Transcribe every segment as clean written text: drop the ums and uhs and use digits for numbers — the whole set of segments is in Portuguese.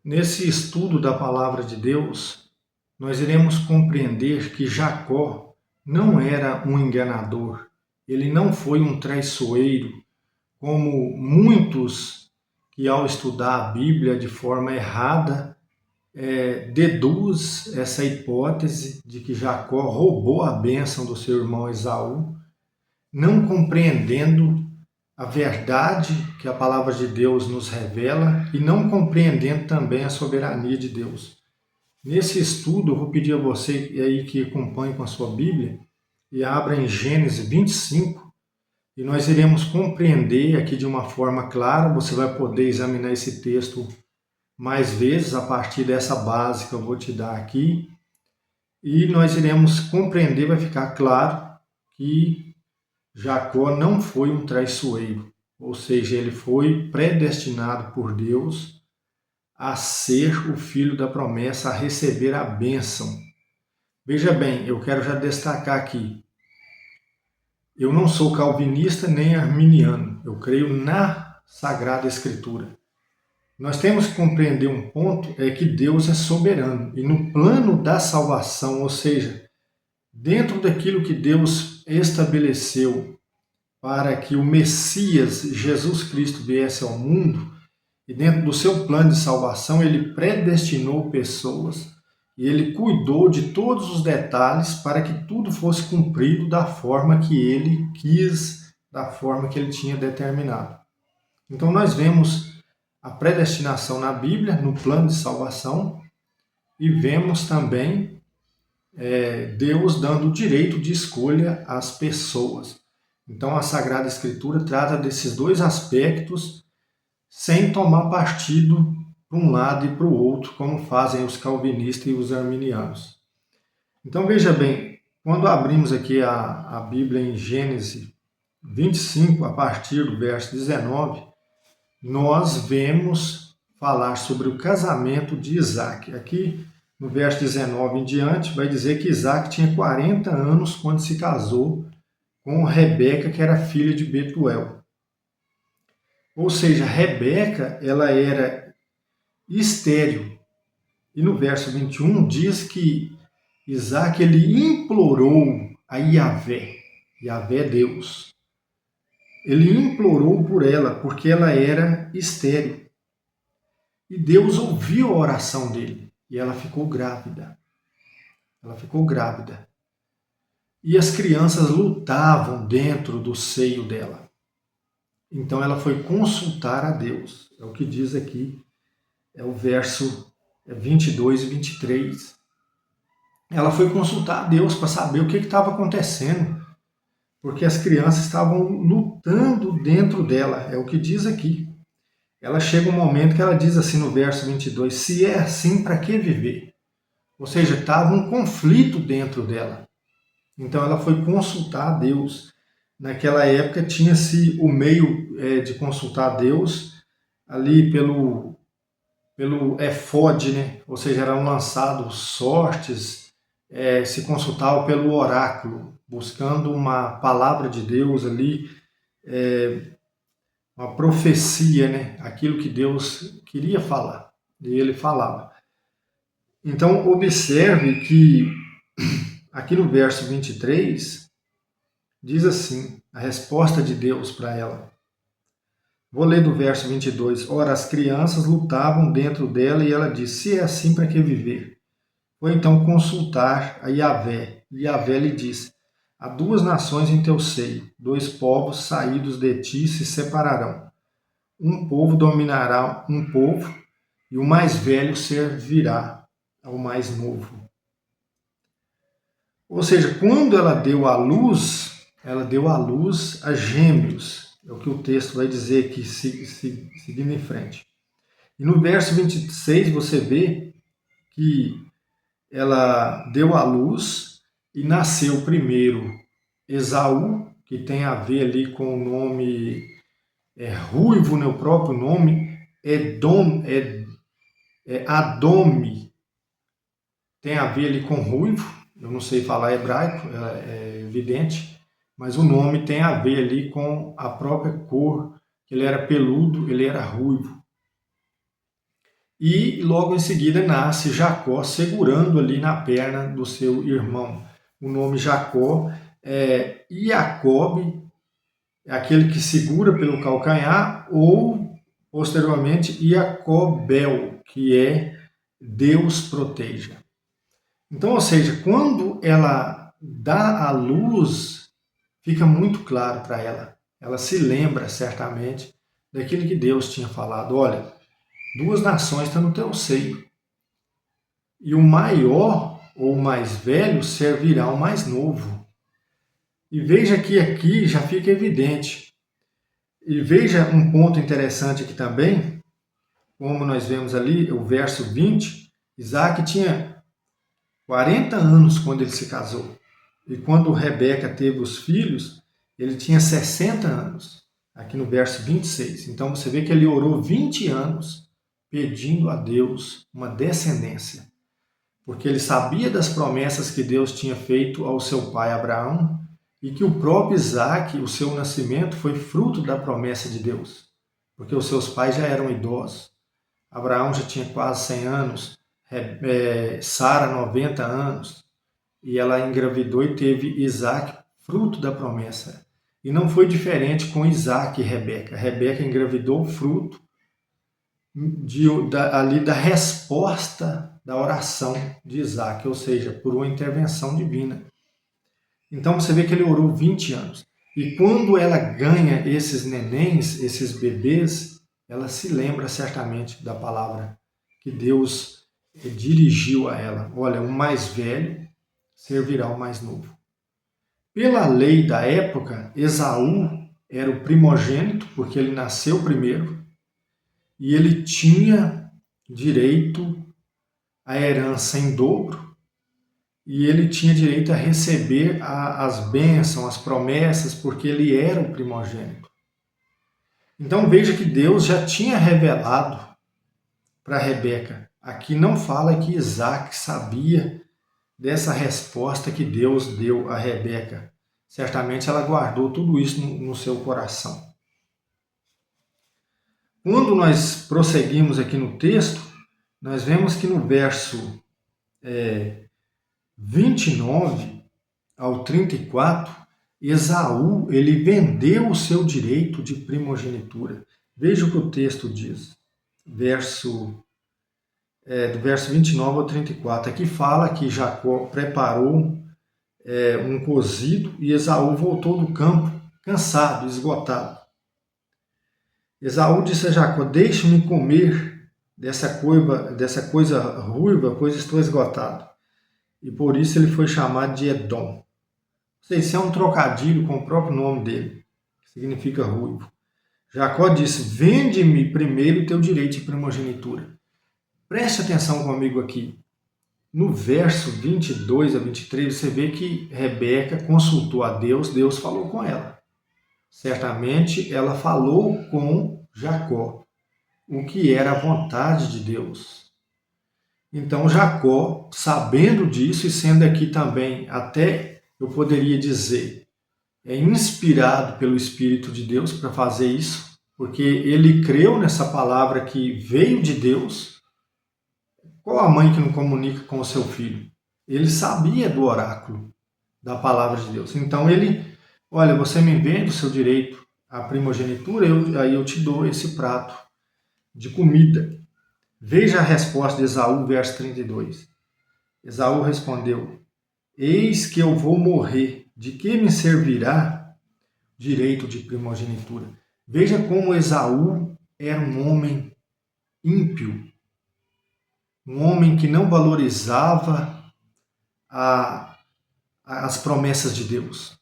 Nesse estudo da Palavra de Deus, nós iremos compreender que Jacó não era um enganador, ele não foi um traiçoeiro, como muitos que ao estudar a Bíblia de forma errada, deduz essa hipótese de que Jacó roubou a bênção do seu irmão Esaú, não compreendendo a verdade que a palavra de Deus nos revela e não compreendendo também a soberania de Deus. Nesse estudo, eu vou pedir a você aí que acompanhe com a sua Bíblia e abra em Gênesis 25 e nós iremos compreender aqui de uma forma clara. Você vai poder examinar esse texto mais vezes a partir dessa base que eu vou te dar aqui e nós iremos compreender, vai ficar claro que Jacó não foi um traiçoeiro, ou seja, ele foi predestinado por Deus a ser o filho da promessa, a receber a bênção. Veja bem, eu quero já destacar aqui, eu não sou calvinista nem arminiano, eu creio na Sagrada Escritura. Nós temos que compreender um ponto, é que Deus é soberano, e no plano da salvação, ou seja, dentro daquilo que Deus estabeleceu para que o Messias, Jesus Cristo, viesse ao mundo, e dentro do seu plano de salvação, ele predestinou pessoas e ele cuidou de todos os detalhes para que tudo fosse cumprido da forma que ele quis, da forma que ele tinha determinado. Então nós vemos a predestinação na Bíblia, no plano de salvação, e vemos também Deus dando o direito de escolha às pessoas. Então a Sagrada Escritura trata desses dois aspectos sem tomar partido para um lado e para o outro, como fazem os calvinistas e os arminianos. Então veja bem, quando abrimos aqui a Bíblia em Gênesis 25, a partir do verso 19, nós vemos falar sobre o casamento de Isaac. Aqui no verso 19 em diante, vai dizer que Isaac tinha 40 anos quando se casou com Rebeca, que era filha de Betuel. Ou seja, Rebeca, ela era estéril. E no verso 21 diz que Isaac ele implorou a Yahvé. Yahvé é Deus. Ele implorou por ela, porque ela era estéril. E Deus ouviu a oração dele. E ela ficou grávida. Ela ficou grávida. E as crianças lutavam dentro do seio dela. Então ela foi consultar a Deus. É o que diz aqui, é o verso 22 e 23. Ela foi consultar a Deus para saber o que estava acontecendo, porque as crianças estavam lutando dentro dela, é o que diz aqui. Ela chega um momento que ela diz assim no verso 22, se é assim, para que viver? Ou seja, estava um conflito dentro dela. Então ela foi consultar a Deus. Naquela época tinha-se o meio de consultar a Deus ali pelo efode, né? Ou seja, eram lançados sortes, se consultava pelo oráculo, buscando uma palavra de Deus ali, uma profecia, né? Aquilo que Deus queria falar, e ele falava. Então, observe que aqui no verso 23, diz assim, a resposta de Deus para ela. Vou ler do verso 22. Ora, as crianças lutavam dentro dela e ela disse, se é assim, para que viver? Foi então consultar a Yahvé. E Yahvé lhe disse, há duas nações em teu seio, dois povos saídos de ti se separarão. Um povo dominará um povo, e o mais velho servirá ao mais novo. Ou seja, quando ela deu à luz a gêmeos. É o que o texto vai dizer aqui, seguindo em frente. E no verso 26 você vê que ela deu à luz e nasceu primeiro Esaú, que tem a ver ali com o nome ruivo, né? O próprio nome, Adome, tem a ver ali com ruivo, eu não sei falar hebraico, é evidente, mas o nome tem a ver ali com a própria cor, ele era peludo, ele era ruivo. e logo em seguida nasce Jacó segurando ali na perna do seu irmão. O nome Jacó é Iacobe, é aquele que segura pelo calcanhar, ou posteriormente Iacobel, que é Deus proteja. Então, ou seja, quando ela dá a luz, fica muito claro para ela. Ela se lembra certamente daquilo que Deus tinha falado. Olha, duas nações estão no teu seio. E o maior ou o mais velho servirá ao mais novo. E veja que aqui já fica evidente. E veja um ponto interessante aqui também, como nós vemos ali, o verso 20, Isaac tinha 40 anos quando ele se casou. E quando Rebeca teve os filhos, ele tinha 60 anos, aqui no verso 26. Então você vê que ele orou 20 anos pedindo a Deus uma descendência, porque ele sabia das promessas que Deus tinha feito ao seu pai Abraão e que o próprio Isaac, o seu nascimento, foi fruto da promessa de Deus, porque os seus pais já eram idosos. Abraão já tinha quase 100 anos, Sara 90 anos, e ela engravidou e teve Isaac, fruto da promessa. E não foi diferente com Isaac e Rebeca. Rebeca engravidou fruto ali da resposta da oração de Isaac, ou seja, por uma intervenção divina. Então você vê que ele orou 20 anos. E quando ela ganha esses nenéns, esses bebês, ela se lembra certamente da palavra que Deus dirigiu a ela. Olha, o mais velho servirá ao mais novo. Pela lei da época, Esaú era o primogênito, porque ele nasceu primeiro, e ele tinha direito à herança em dobro, e ele tinha direito a receber as bênçãos, as promessas, porque ele era o primogênito. Então veja que Deus já tinha revelado para Rebeca. Aqui não fala que Isaac sabia dessa resposta que Deus deu a Rebeca. Certamente ela guardou tudo isso no seu coração. Quando nós prosseguimos aqui no texto, nós vemos que no verso 29 ao 34, Esaú ele vendeu o seu direito de primogenitura. Veja o que o texto diz, do verso 29 ao 34. Aqui fala que Jacó preparou um cozido e Esaú voltou do campo cansado, esgotado. Esaú disse a Jacó: deixe-me comer dessa coisa ruiva, pois estou esgotado. E por isso ele foi chamado de Edom. Ou seja, isso é um trocadilho com o próprio nome dele, que significa ruivo. Jacó disse: vende-me primeiro o teu direito de primogenitura. Preste atenção comigo aqui. No verso 22 a 23, você vê que Rebeca consultou a Deus, Deus falou com ela. Certamente ela falou com Jacó, o que era a vontade de Deus. Então Jacó, sabendo disso e sendo aqui também, até eu poderia dizer, inspirado pelo Espírito de Deus para fazer isso, porque ele creu nessa palavra que veio de Deus. Qual a mãe que não comunica com o seu filho? Ele sabia do oráculo, da palavra de Deus. Então ele, olha, você me vende o seu direito à primogenitura, aí eu te dou esse prato de comida. Veja a resposta de Esaú, verso 32. Esaú respondeu: eis que eu vou morrer, de que me servirá direito de primogenitura? Veja como Esaú era um homem ímpio, um homem que não valorizava as promessas de Deus.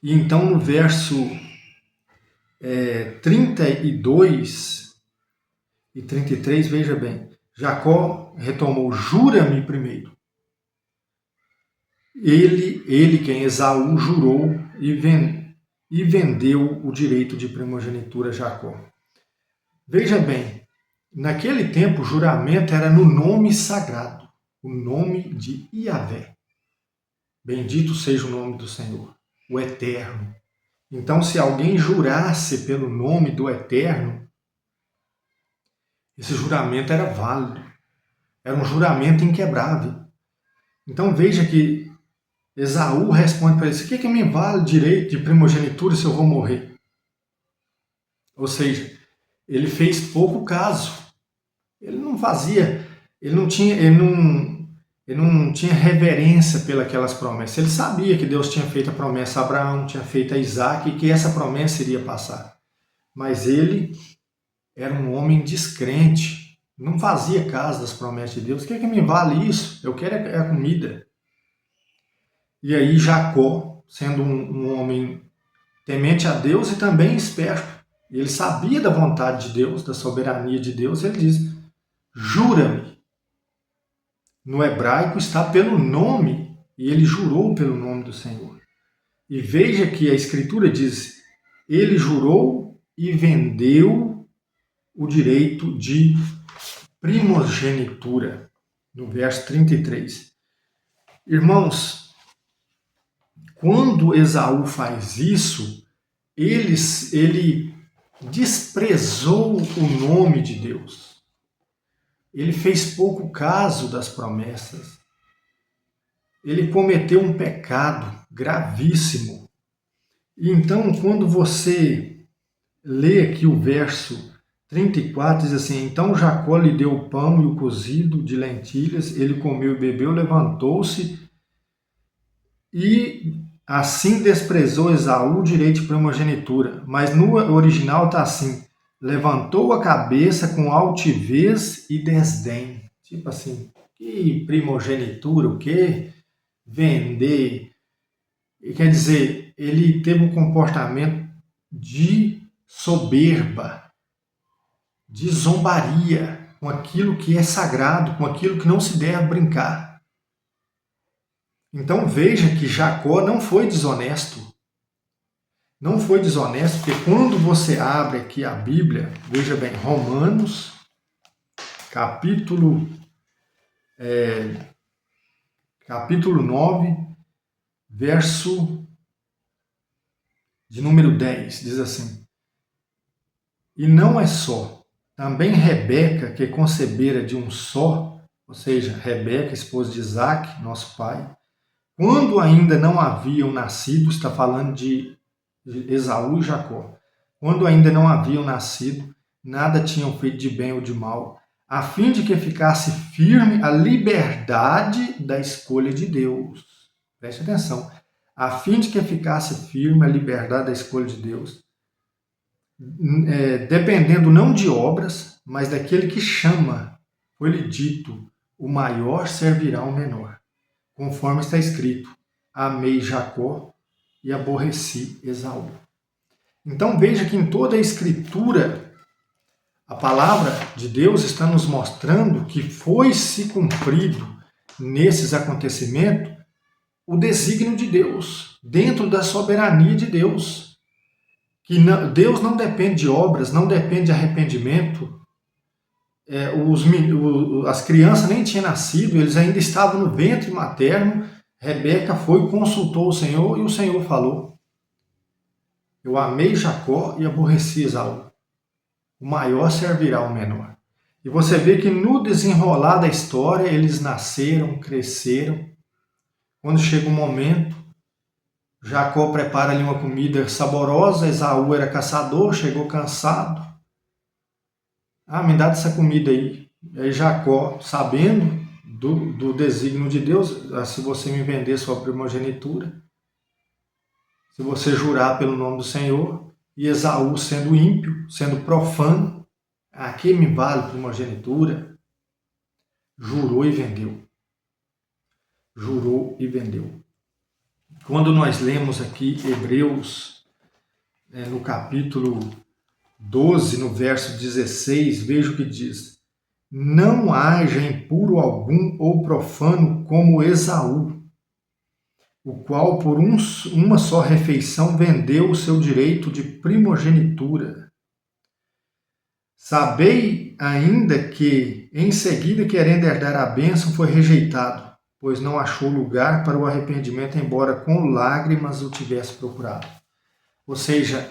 E então no verso 32 e 33, veja bem, Jacó retomou: jura-me primeiro. Ele quem Esaú jurou e vendeu o direito de primogenitura a Jacó. Veja bem, naquele tempo o juramento era no nome sagrado, o nome de Yahvé. Bendito seja o nome do Senhor, o Eterno. Então, se alguém jurasse pelo nome do Eterno, Esse juramento era válido, era um juramento inquebrável. Então veja que Esaú responde para ele: o que me vale direito de primogenitura se eu vou morrer? Ou seja, ele fez pouco caso. Ele não fazia, ele não tinha reverência pelas promessas. Ele sabia que Deus tinha feito a promessa a Abraão, tinha feito a Isaac e que essa promessa iria passar. Mas ele era um homem descrente, não fazia caso das promessas de Deus. O que me vale isso? Eu quero a comida. E aí Jacó, sendo um homem temente a Deus e também esperto, ele sabia da vontade de Deus, da soberania de Deus, ele diz: jura-me. No hebraico está pelo nome, e ele jurou pelo nome do Senhor. E veja que a Escritura diz: ele jurou e vendeu o direito de primogenitura, no verso 33. Irmãos, quando Esaú faz isso, ele desprezou o nome de Deus. Ele fez pouco caso das promessas. Ele cometeu um pecado gravíssimo. E então, quando você lê aqui o verso 34, diz assim: então Jacó lhe deu o pão e o cozido de lentilhas, ele comeu e bebeu, levantou-se e assim desprezou Esaú o direito de primogenitura. Mas no original está assim: levantou a cabeça com altivez e desdém. Tipo assim, que primogenitura, o quê? Vender. E quer dizer, ele teve um comportamento de soberba, de zombaria com aquilo que é sagrado, com aquilo que não se deve brincar. Então veja que Jacó não foi desonesto. Não foi desonesto, porque quando você abre aqui a Bíblia, veja bem, Romanos, capítulo 9, verso de número 10, diz assim: e não é só, também Rebeca, que concebera de um só, ou seja, Rebeca, esposa de Isaac, nosso pai, quando ainda não haviam nascido, está falando de Esaú e Jacó, quando ainda não haviam nascido, nada tinham feito de bem ou de mal, a fim de que ficasse firme a liberdade da escolha de Deus. Preste atenção. A fim de que ficasse firme a liberdade da escolha de Deus, dependendo não de obras, mas daquele que chama. Foi-lhe dito: o maior servirá ao menor. Conforme está escrito: amei Jacó e aborreci Esaú. Então veja que em toda a Escritura, a palavra de Deus está nos mostrando que foi se cumprido nesses acontecimentos o desígnio de Deus, dentro da soberania de Deus. Que Deus não depende de obras, não depende de arrependimento. As crianças nem tinham nascido, eles ainda estavam no ventre materno. Rebeca foi, consultou o Senhor e o Senhor falou: eu amei Jacó e aborreci Esaú. O maior servirá ao menor. E você vê que no desenrolar da história, eles nasceram, cresceram. Quando chega um momento, Jacó prepara ali uma comida saborosa, Esaú era caçador, chegou cansado. Me dá essa comida aí. E aí Jacó, sabendo do desígnio de Deus: se você me vender sua primogenitura, se você jurar pelo nome do Senhor, e Esaú sendo ímpio, sendo profano, que me vale primogenitura? Jurou e vendeu. Jurou e vendeu. Quando nós lemos aqui Hebreus, no capítulo 12, no verso 16, veja o que diz: não haja impuro algum ou profano como Esaú, o qual por uma só refeição vendeu o seu direito de primogenitura. Sabei ainda que, em seguida, querendo herdar a bênção, foi rejeitado, pois não achou lugar para o arrependimento, embora com lágrimas o tivesse procurado. Ou seja,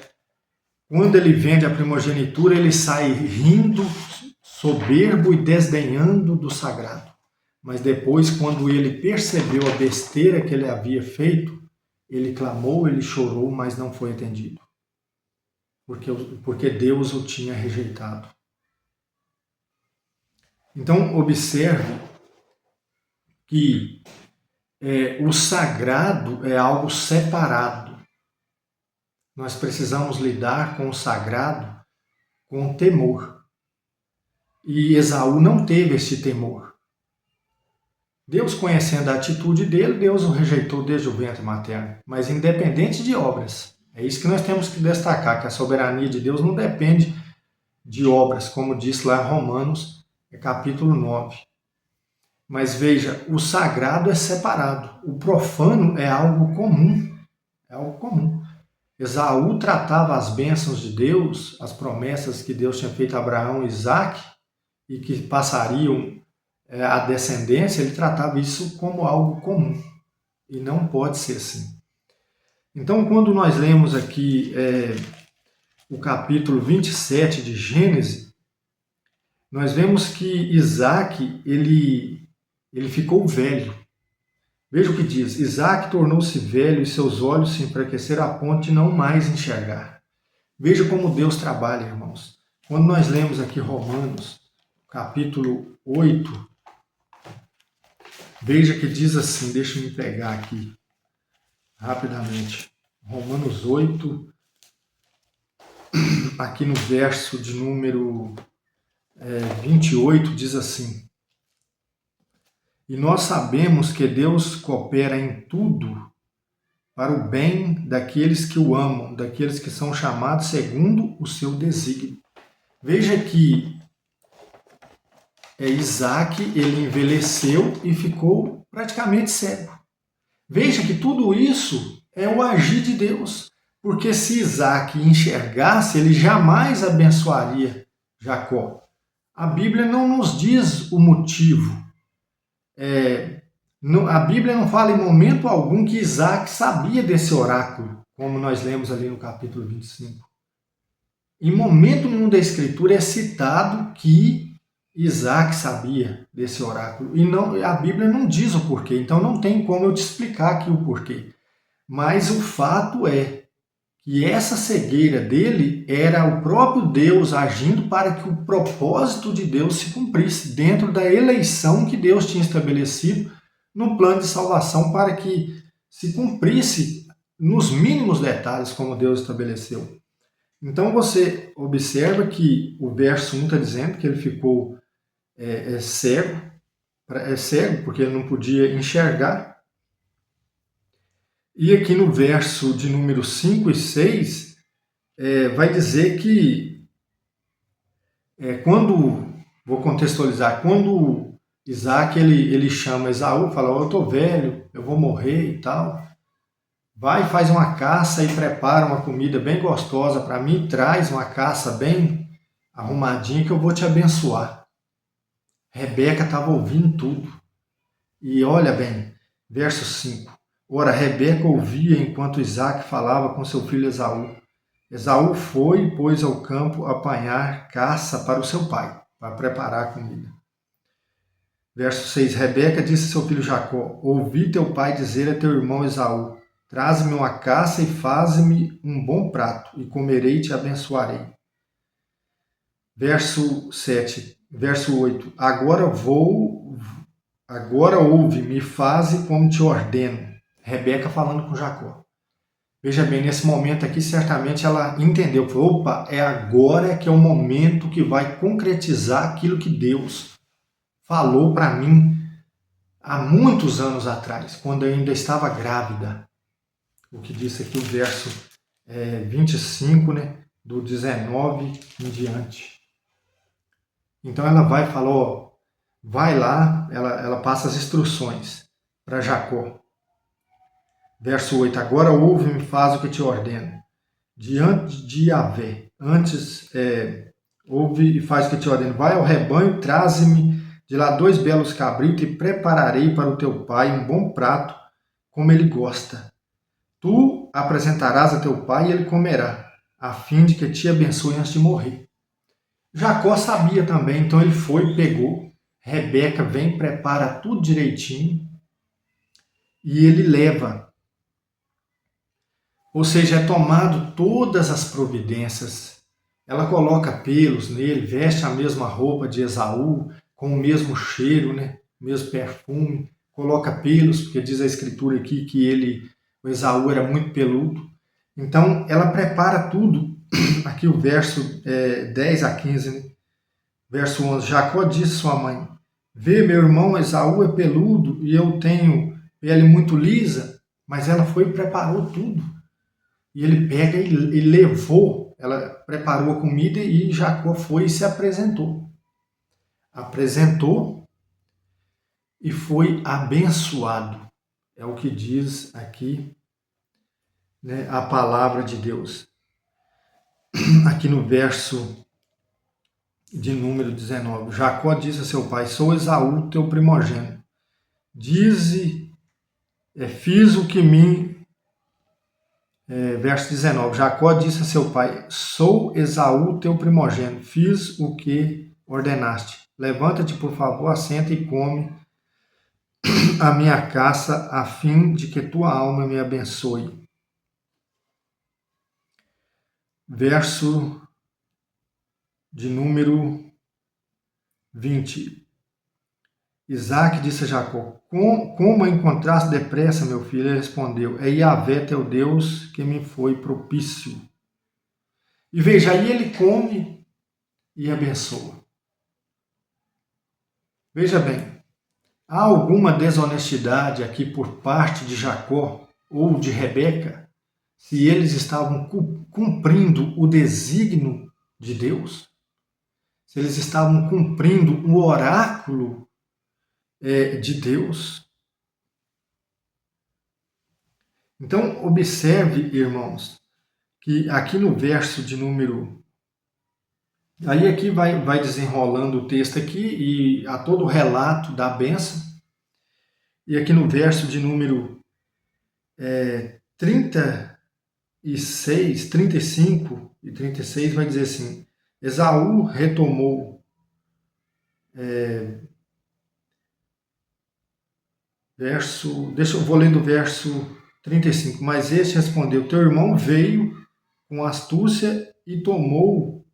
quando ele vende a primogenitura, ele sai rindo, soberbo e desdenhando do sagrado. Mas depois, quando ele percebeu a besteira que ele havia feito, ele clamou, ele chorou, mas não foi atendido. Porque Deus o tinha rejeitado. Então, observe que o sagrado é algo separado. Nós precisamos lidar com o sagrado com temor. E Esaú não teve esse temor. Deus, conhecendo a atitude dele, Deus o rejeitou desde o ventre materno, mas independente de obras. É isso que nós temos que destacar, que a soberania de Deus não depende de obras, como diz lá Romanos, capítulo 9. Mas veja, o sagrado é separado, o profano é algo comum. É algo comum. Esaú tratava as bênçãos de Deus, as promessas que Deus tinha feito a Abraão e Isaac, e que passariam a descendência, ele tratava isso como algo comum. E não pode ser assim. Então, quando nós lemos aqui o capítulo 27 de Gênesis, nós vemos que Isaac, ele ficou velho. Veja o que diz: Isaac tornou-se velho e seus olhos se enfraqueceram a ponto de não mais enxergar. Veja como Deus trabalha, irmãos. Quando nós lemos aqui Romanos, capítulo 8, veja que diz assim, deixa eu me pegar aqui rapidamente. Romanos 8, aqui no verso de número 28, diz assim: E nós sabemos que Deus coopera em tudo para o bem daqueles que o amam, daqueles que são chamados segundo o seu desígnio. Veja que Isaac, ele envelheceu e ficou praticamente cego. Veja que tudo isso é o agir de Deus, porque se Isaac enxergasse, ele jamais abençoaria Jacó. A Bíblia não nos diz o motivo. A Bíblia não fala em momento algum que Isaac sabia desse oráculo, como nós lemos ali no capítulo 25. Em momento nenhum da Escritura é citado que Isaac sabia desse oráculo. E a Bíblia não diz o porquê, então não tem como eu te explicar aqui o porquê. Mas o fato é que essa cegueira dele era o próprio Deus agindo para que o propósito de Deus se cumprisse dentro da eleição que Deus tinha estabelecido no plano de salvação, para que se cumprisse nos mínimos detalhes como Deus estabeleceu. Então você observa que o verso 1 está dizendo que ele ficou cego, cego porque ele não podia enxergar. E aqui no verso de número 5 e 6, vai dizer que vou contextualizar, quando Isaac ele chama Esaú, fala: eu estou velho, eu vou morrer e tal. Vai, faz uma caça e prepara uma comida bem gostosa para mim, traz uma caça bem arrumadinha que eu vou te abençoar. Rebeca estava ouvindo tudo. E olha bem, verso 5. Ora, Rebeca ouvia enquanto Isaac falava com seu filho Esaú. Esaú foi e pôs ao campo apanhar caça para o seu pai, para preparar a comida. Verso 6. Rebeca disse a seu filho Jacó: ouvi teu pai dizer a teu irmão Esaú: traze-me uma caça e faze-me um bom prato, e comerei e te abençoarei. Verso 7. Verso 8. Agora ouve-me, faze como te ordeno. Rebeca falando com Jacó. Veja bem, nesse momento aqui, certamente ela entendeu. Falou: opa, é agora que é o momento que vai concretizar aquilo que Deus falou para mim há muitos anos atrás, quando eu ainda estava grávida. O que disse aqui o verso 25, do 19 em diante. Então ela vai e fala: vai lá, ela passa as instruções para Jacó. Verso 8, agora ouve-me e faz o que te ordeno. Diante de Yahvé, antes ouve e faz o que te ordeno. Vai ao rebanho, traze-me de lá 2 belos cabritos e prepararei para o teu pai um bom prato, como ele gosta. Tu apresentarás a teu pai e ele comerá, a fim de que te abençoe antes de morrer. Jacó sabia também, então ele foi, pegou, Rebeca vem, prepara tudo direitinho e ele leva. Ou seja, é tomado todas as providências. Ela coloca pelos nele, veste a mesma roupa de Esaú, com o mesmo cheiro, né? O mesmo perfume, coloca pelos, porque diz a escritura aqui que o Esaú era muito peludo. Então, ela prepara tudo. Aqui o verso 10 a 15, né? Verso 11, Jacó disse à sua mãe, vê, meu irmão Esaú é peludo e eu tenho pele muito lisa, mas ela foi e preparou tudo. E ele pega e levou, ela preparou a comida e Jacó foi e se apresentou. Apresentou e foi abençoado. É o que diz aqui, né, a palavra de Deus. Aqui no verso de número 19. Jacó disse a seu pai, sou Esaú, teu primogênito. Dize, fiz o que me... verso 19. Jacó disse a seu pai, sou Esaú, teu primogênito. Fiz o que ordenaste. Levanta-te, por favor, assenta e come a minha caça, a fim de que tua alma me abençoe. Verso de número 20. Isaac disse a Jacó, como a encontraste depressa, meu filho? Ele respondeu, é Yahvé teu Deus que me foi propício. E veja, aí ele come e abençoa. Veja bem, há alguma desonestidade aqui por parte de Jacó ou de Rebeca, se eles estavam cumprindo o desígnio de Deus? Se eles estavam cumprindo o oráculo de Deus? Então, observe, irmãos, que aqui no verso de número... Aí aqui vai desenrolando o texto aqui e há todo o relato da bênção. E aqui no verso de número 36, 35 e 36 vai dizer assim, Esaú retomou... vou ler do verso 35. Mas este respondeu, teu irmão veio com astúcia e tomou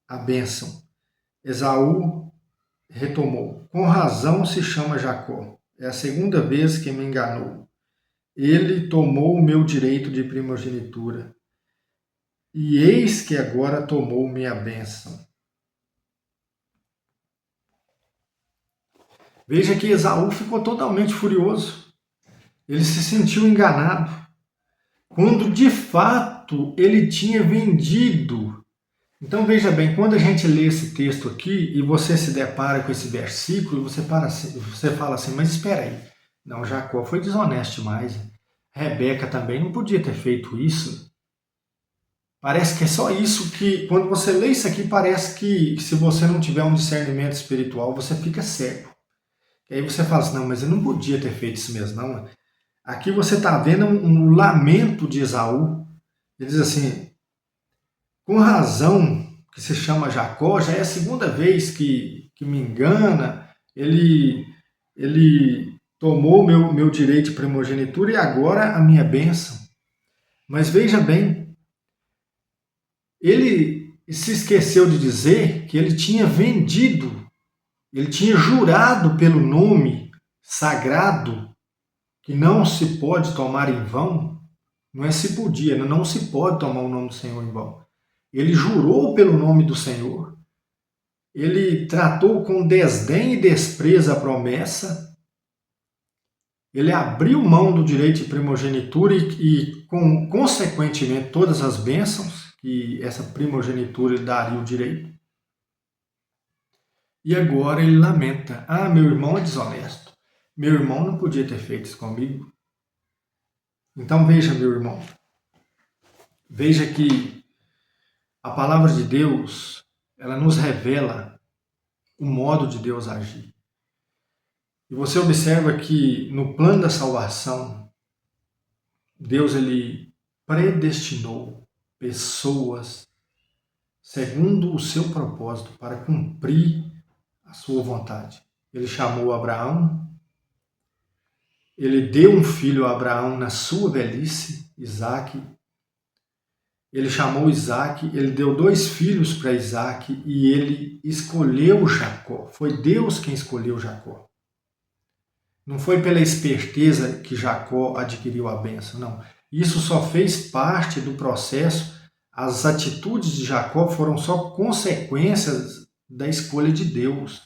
a bênção. Esaú retomou. Com razão se chama Jacó. É a segunda vez que me enganou. Ele tomou o meu direito de primogenitura. E eis que agora tomou minha bênção. Veja que Esaú ficou totalmente furioso. Ele se sentiu enganado. Quando de fato ele tinha vendido. Então veja bem, quando a gente lê esse texto aqui e você se depara com esse versículo, você fala assim, mas espera aí, não, Jacó foi desonesto demais, Rebeca também não podia ter feito isso. Parece que é só isso que, quando você lê isso aqui, parece que se você não tiver um discernimento espiritual, você fica cego. E aí você fala assim, não, mas ele não podia ter feito isso mesmo, não. Aqui você está vendo um lamento de Esaú. Ele diz assim, com razão que se chama Jacó, já é a segunda vez que me engana, ele tomou meu direito de primogenitura e agora a minha bênção. Mas veja bem, ele se esqueceu de dizer que ele tinha vendido, ele tinha jurado pelo nome sagrado que não se pode tomar em vão. Não é se podia, não se pode tomar o nome do Senhor em vão. Ele jurou pelo nome do Senhor, ele tratou com desdém e desprezo a promessa, ele abriu mão do direito de primogenitura e consequentemente, todas as bênçãos que essa primogenitura lhe daria o direito. E agora ele lamenta, meu irmão é desonesto, meu irmão não podia ter feito isso comigo. Então veja, meu irmão, veja que a palavra de Deus, ela nos revela o modo de Deus agir. E você observa que no plano da salvação, Deus ele predestinou pessoas segundo o seu propósito, para cumprir a sua vontade. Ele chamou Abraão, ele deu um filho a Abraão na sua velhice, Isaque. Ele chamou Isaque, ele deu 2 filhos para Isaque e ele escolheu Jacó. Foi Deus quem escolheu Jacó. Não foi pela esperteza que Jacó adquiriu a bênção, não. Isso só fez parte do processo. As atitudes de Jacó foram só consequências da escolha de Deus.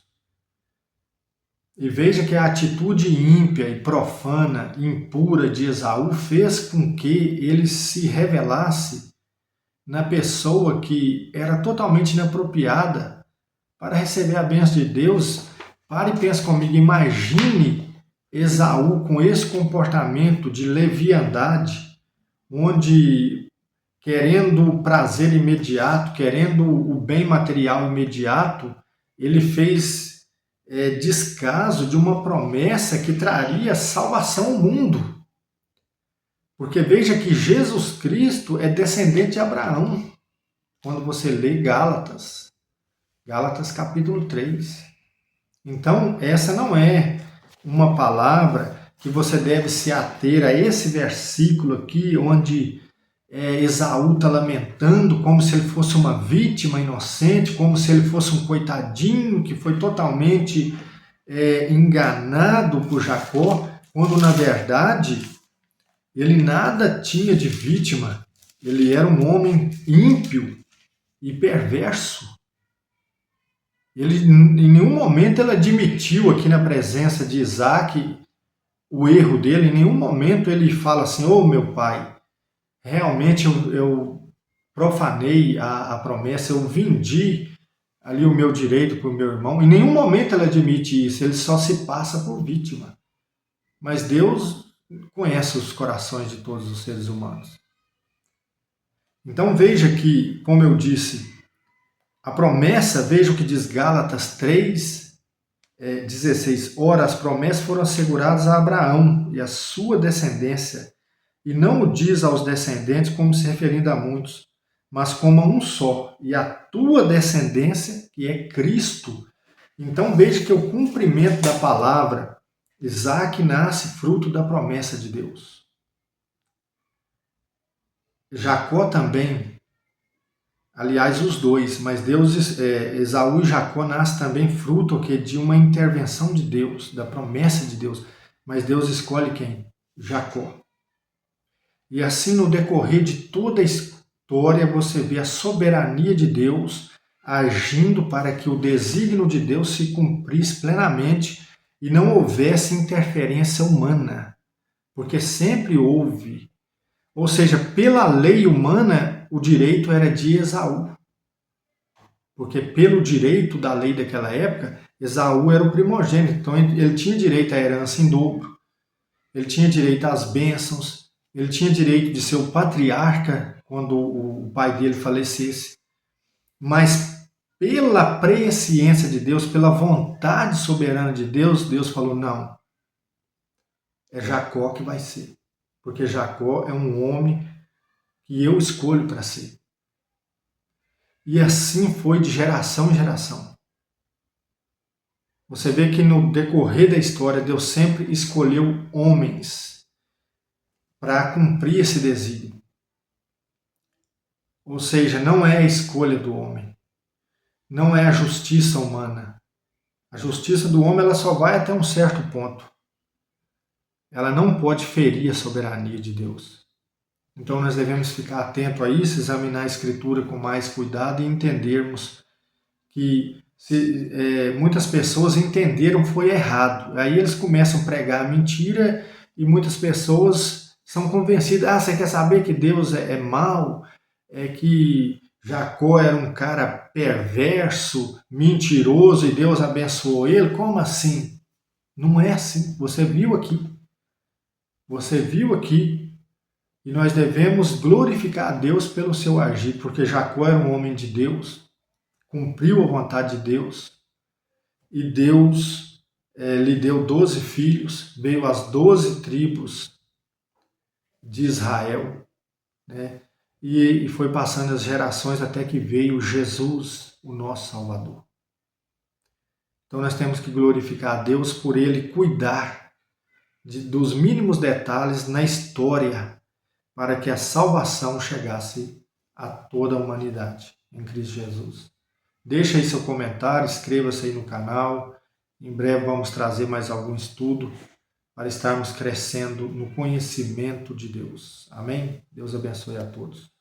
E veja que a atitude ímpia e profana e impura de Esaú fez com que ele se revelasse na pessoa que era totalmente inapropriada para receber a bênção de Deus. Pare e pense comigo, imagine Esaú com esse comportamento de leviandade, onde querendo o prazer imediato, querendo o bem material imediato, ele fez descaso de uma promessa que traria salvação ao mundo. Porque veja que Jesus Cristo é descendente de Abraão. Quando você lê Gálatas capítulo 3. Então, essa não é uma palavra que você deve se ater a esse versículo aqui, onde Esaú está lamentando como se ele fosse uma vítima inocente, como se ele fosse um coitadinho que foi totalmente enganado por Jacó, quando na verdade ele nada tinha de vítima, ele era um homem ímpio e perverso. Ele, em nenhum momento ele admitiu aqui na presença de Isaque o erro dele, em nenhum momento ele fala assim, ô meu pai, realmente eu profanei a promessa, eu vendi ali o meu direito para o meu irmão. Em nenhum momento ele admite isso, ele só se passa por vítima. Mas Deus conhece os corações de todos os seres humanos. Então veja que, como eu disse, a promessa, veja o que diz Gálatas 3:16. Ora, as promessas foram asseguradas a Abraão e a sua descendência, e não o diz aos descendentes como se referindo a muitos, mas como a um só, e a tua descendência, que é Cristo. Então veja que o cumprimento da palavra, Isaque nasce fruto da promessa de Deus. Jacó também, aliás os dois, mas Esaú e Jacó nascem também fruto de uma intervenção de Deus, da promessa de Deus. Mas Deus escolhe quem? Jacó. E assim no decorrer de toda a história você vê a soberania de Deus agindo para que o desígnio de Deus se cumprisse plenamente e não houvesse interferência humana, porque sempre houve. Ou seja, pela lei humana, o direito era de Esaú. Porque pelo direito da lei daquela época, Esaú era o primogênito, então ele tinha direito à herança em dobro, ele tinha direito às bênçãos, ele tinha direito de ser o patriarca quando o pai dele falecesse. Mas pela presciência de Deus, pela vontade soberana de Deus, Deus falou, não, é Jacó que vai ser. Porque Jacó é um homem que eu escolho para ser. E assim foi de geração em geração. Você vê que no decorrer da história, Deus sempre escolheu homens para cumprir esse desígnio. Ou seja, não é a escolha do homem. Não é a justiça humana. A justiça do homem ela só vai até um certo ponto. Ela não pode ferir a soberania de Deus. Então nós devemos ficar atento a isso, examinar a Escritura com mais cuidado e entendermos que muitas pessoas entenderam foi errado. Aí eles começam a pregar a mentira e muitas pessoas são convencidas, você quer saber que Deus é mau? É que Jacó era um cara perverso, mentiroso e Deus abençoou ele? Como assim? Não é assim. Você viu aqui. Você viu aqui. E nós devemos glorificar a Deus pelo seu agir, porque Jacó era um homem de Deus, cumpriu a vontade de Deus, e Deus lhe deu 12 filhos, veio as 12 tribos de Israel, né? e foi passando as gerações até que veio Jesus, o nosso Salvador. Então nós temos que glorificar a Deus por Ele cuidar dos mínimos detalhes na história para que a salvação chegasse a toda a humanidade em Cristo Jesus. Deixa aí seu comentário, inscreva-se aí no canal. Em breve vamos trazer mais algum estudo para estarmos crescendo no conhecimento de Deus. Amém? Deus abençoe a todos.